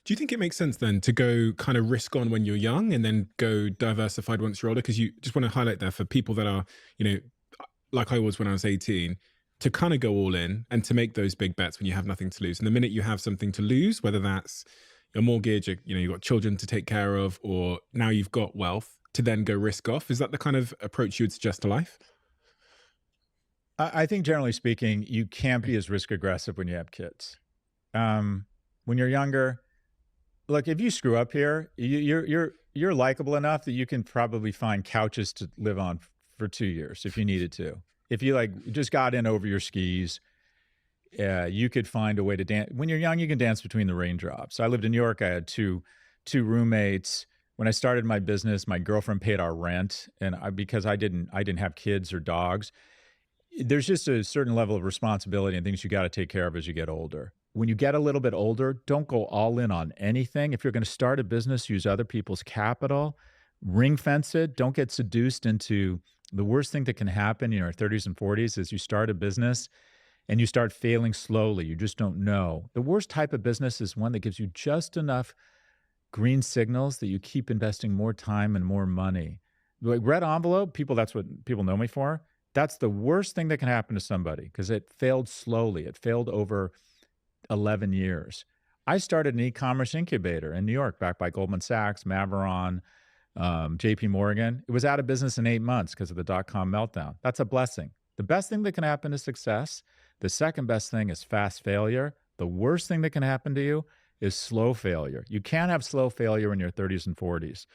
Do you think it makes sense then to go kind of risk on when you're young and then go diversified once you're older? Because you just want to highlight there for people that are, you know, like I was when I was 18, to kind of go all in and to make those big bets when you have nothing to lose. And the minute you have something to lose, whether that's your mortgage, you've got children to take care of, or now you've got wealth, to then go risk off. Is that the kind of approach you would suggest to life? I think generally speaking, you can't be as risk aggressive when you have kids. When you're younger, look, if you screw up here, you're likable enough that you can probably find couches to live on for 2 years if you needed to. If you like just got in over your skis, you could find a way to dance. When you're young, you can dance between the raindrops. So I lived in New York. I had two roommates. When I started my business, my girlfriend paid our rent, and because I didn't have kids or dogs. There's just a certain level of responsibility and things you got to take care of as you get older. When you get a little bit older, don't go all in on anything. If you're going to start a business, use other people's capital, ring fence it. Don't get seduced into the worst thing that can happen in your 30s and 40s is you start a business and you start failing slowly. You just don't know. The worst type of business is one that gives you just enough green signals that you keep investing more time and more money. Like red envelope, that's what people know me for. That's the worst thing that can happen to somebody because it failed slowly. It failed over 11 years. I started an e-commerce incubator in New York backed by Goldman Sachs, Maveron, JP Morgan. It was out of business in 8 months because of the dot-com meltdown. That's a blessing. The best thing that can happen is success. The second best thing is fast failure. The worst thing that can happen to you is slow failure. You can't have slow failure in your 30s and 40s.